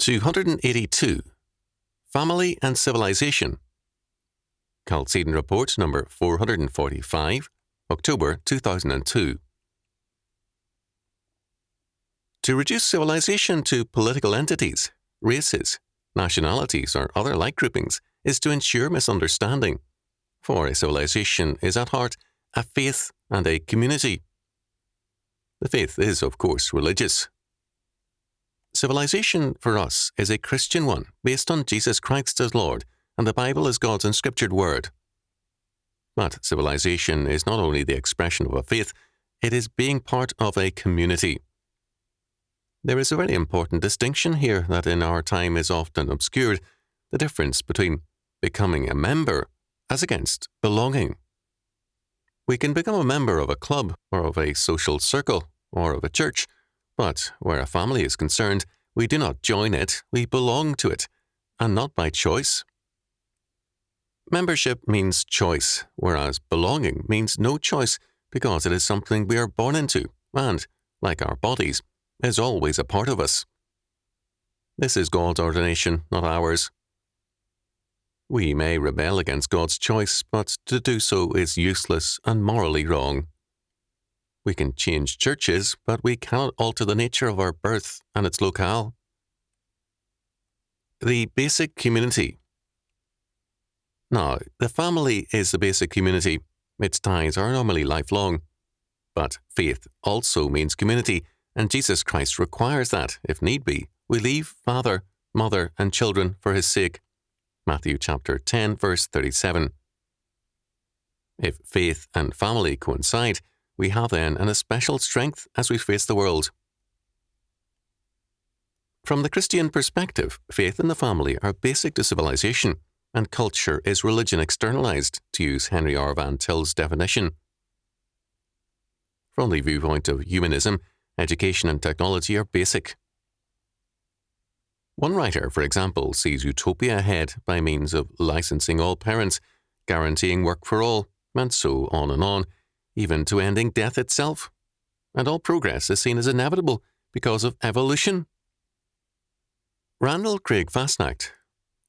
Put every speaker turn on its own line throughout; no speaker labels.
282. Family and Civilization. Chalcedon Report number 445, October 2002. To reduce civilization to political entities, races, nationalities, or other like groupings is to ensure misunderstanding, for a civilization is at heart a faith and a community. The faith is, of course, religious. Civilization for us is a Christian one based on Jesus Christ as Lord and the Bible as God's inscriptured word. But civilization is not only the expression of a faith, it is being part of a community. There is a very important distinction here that in our time is often obscured, the difference between becoming a member as against belonging. We can become a member of a club or of a social circle or of a church, but where a family is concerned, we do not join it, we belong to it, and not by choice. Membership means choice, whereas belonging means no choice because it is something we are born into and, like our bodies, is always a part of us. This is God's ordination, not ours. We may rebel against God's choice, but to do so is useless and morally wrong. We can change churches, but we cannot alter the nature of our birth and its locale. The basic community. Now, the family is the basic community. Its ties are normally lifelong. But faith also means community, and Jesus Christ requires that, if need be, we leave father, mother, and children for his sake. Matthew chapter 10, verse 37. If faith and family coincide, we have then an especial strength as we face the world. From the Christian perspective, faith and the family are basic to civilization, and culture is religion externalized, to use Henry R. Van Til's definition. From the viewpoint of humanism, education and technology are basic. One writer, for example, sees utopia ahead by means of licensing all parents, guaranteeing work for all, and so on, even to ending death itself. And all progress is seen as inevitable because of evolution. Randall Craig Fastnacht,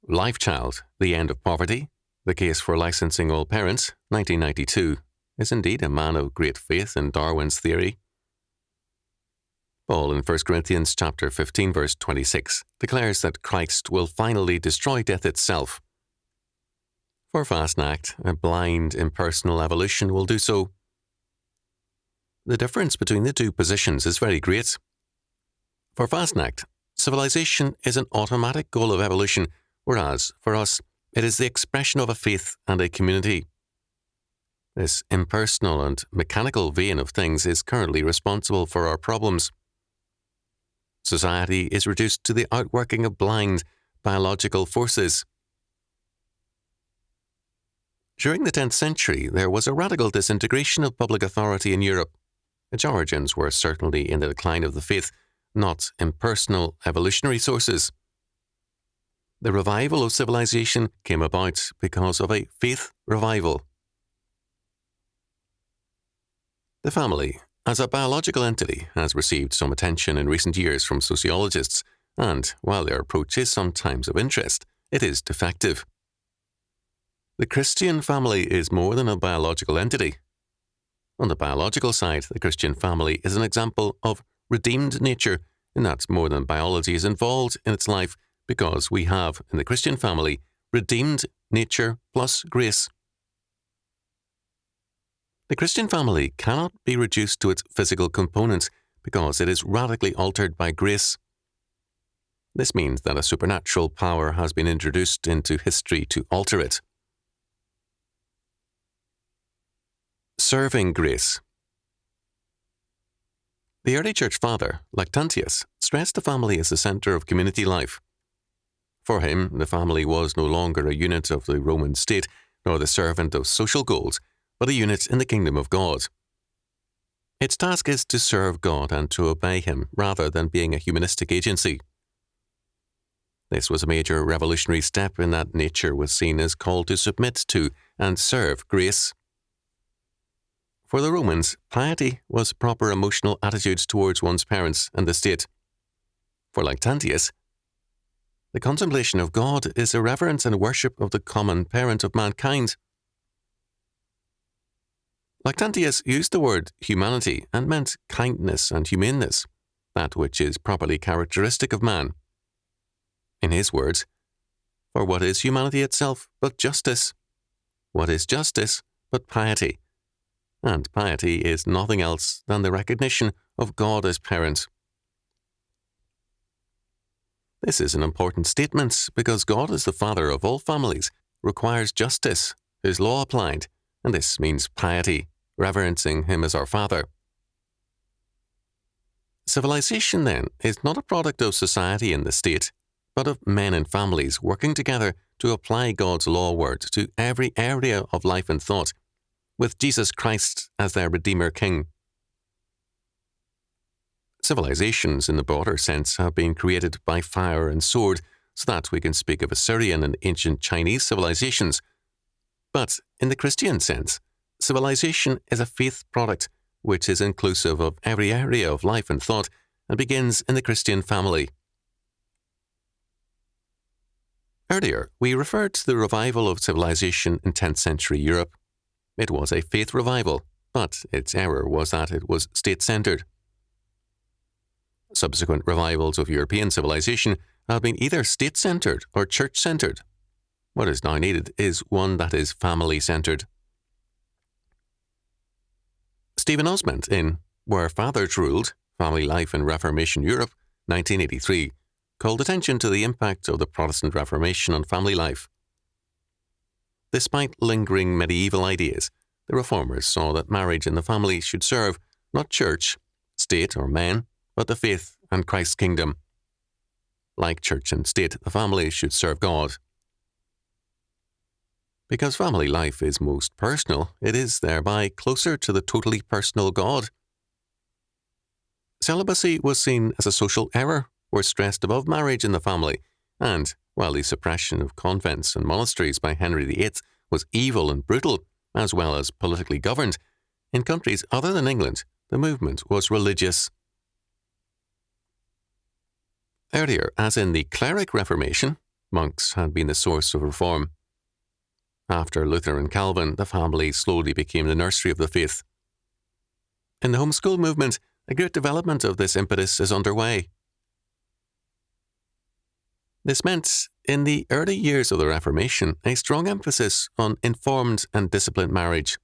Life Child, The End of Poverty, The Case for Licensing All Parents, 1992, is indeed a man of great faith in Darwin's theory. Paul in 1 Corinthians chapter 15, verse 26, declares that Christ will finally destroy death itself. For Fastnacht, a blind, impersonal evolution will do so. The difference between the two positions is very great. For Fastnacht, civilization is an automatic goal of evolution, whereas, for us, it is the expression of a faith and a community. This impersonal and mechanical vein of things is currently responsible for our problems. Society is reduced to the outworking of blind, biological forces. During the 10th century, there was a radical disintegration of public authority in Europe. Its origins were certainly in the decline of the faith, not impersonal evolutionary sources. The revival of civilization came about because of a faith revival. The family, as a biological entity, has received some attention in recent years from sociologists, and while their approach is sometimes of interest, it is defective. The Christian family is more than a biological entity. On the biological side, the Christian family is an example of redeemed nature, in that more than biology is involved in its life because we have, in the Christian family, redeemed nature plus grace. The Christian family cannot be reduced to its physical components because it is radically altered by grace. This means that a supernatural power has been introduced into history to alter it. Serving grace. The early church father, Lactantius, stressed the family as the center of community life. For him, the family was no longer a unit of the Roman state, nor the servant of social goals, but a unit in the kingdom of God. Its task is to serve God and to obey him, rather than being a humanistic agency. This was a major revolutionary step in that nature was seen as called to submit to and serve grace. For the Romans, piety was proper emotional attitudes towards one's parents and the state. For Lactantius, The contemplation of God is a reverence and worship of the common parent of mankind. Lactantius used the word humanity and meant kindness and humaneness, that which is properly characteristic of man. In his words, "For what is humanity itself but justice? What is justice but piety? And piety is nothing else than the recognition of God as parent." This is an important statement because God as the father of all families requires justice, his law applied, and this means piety, reverencing him as our father. Civilization, then, is not a product of society and the state, but of men and families working together to apply God's law word to every area of life and thought, with Jesus Christ as their Redeemer King. Civilizations, in the broader sense, have been created by fire and sword, so that we can speak of Assyrian and ancient Chinese civilizations. But in the Christian sense, civilization is a faith product which is inclusive of every area of life and thought and begins in the Christian family. Earlier, we referred to the revival of civilization in 10th century Europe. It was a faith revival, but its error was that it was state-centered. Subsequent revivals of European civilization have been either state-centered or church-centered. What is now needed is one that is family-centered. Stephen Osment in Where Fathers Ruled, Family Life in Reformation Europe, 1983, called attention to the impact of the Protestant Reformation on family life. Despite lingering medieval ideas, the Reformers saw that marriage and the family should serve not church, state, or men, but the faith and Christ's kingdom. Like church and state, the family should serve God. Because family life is most personal, it is thereby closer to the totally personal God. Celibacy was seen as a social error, or stressed above marriage in the family, and while the suppression of convents and monasteries by Henry VIII was evil and brutal, as well as politically governed, in countries other than England, the movement was religious. Earlier, as in the cleric Reformation, monks had been the source of reform. After Luther and Calvin, the family slowly became the nursery of the faith. In the homeschool movement, a great development of this impetus is underway. This meant, in the early years of the Reformation, a strong emphasis on informed and disciplined marriage.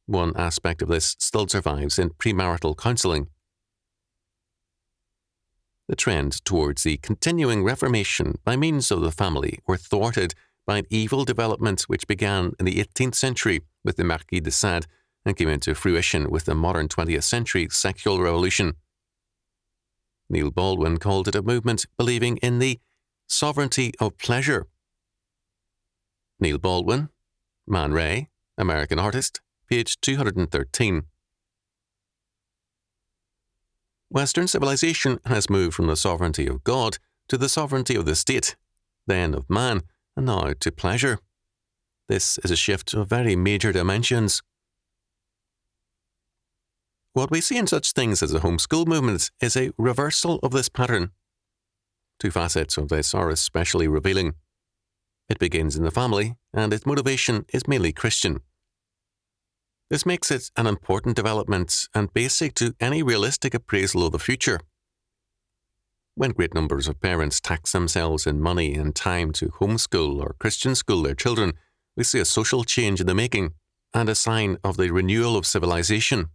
One aspect of this still survives in premarital counselling. The trend towards the continuing Reformation by means of the family were thwarted by an evil development which began in the 18th century with the Marquis de Sade and came into fruition with the modern 20th century sexual revolution. Neil Baldwin called it a movement believing in the sovereignty of pleasure. Neil Baldwin, Man Ray, American artist, page 213. Western civilization has moved from the sovereignty of God to the sovereignty of the state, then of man, and now to pleasure. This is a shift of very major dimensions. What we see in such things as the homeschool movement is a reversal of this pattern. Two facets of this are especially revealing. It begins in the family, and its motivation is mainly Christian. This makes it an important development and basic to any realistic appraisal of the future. When great numbers of parents tax themselves in money and time to homeschool or Christian school their children, we see a social change in the making and a sign of the renewal of civilization.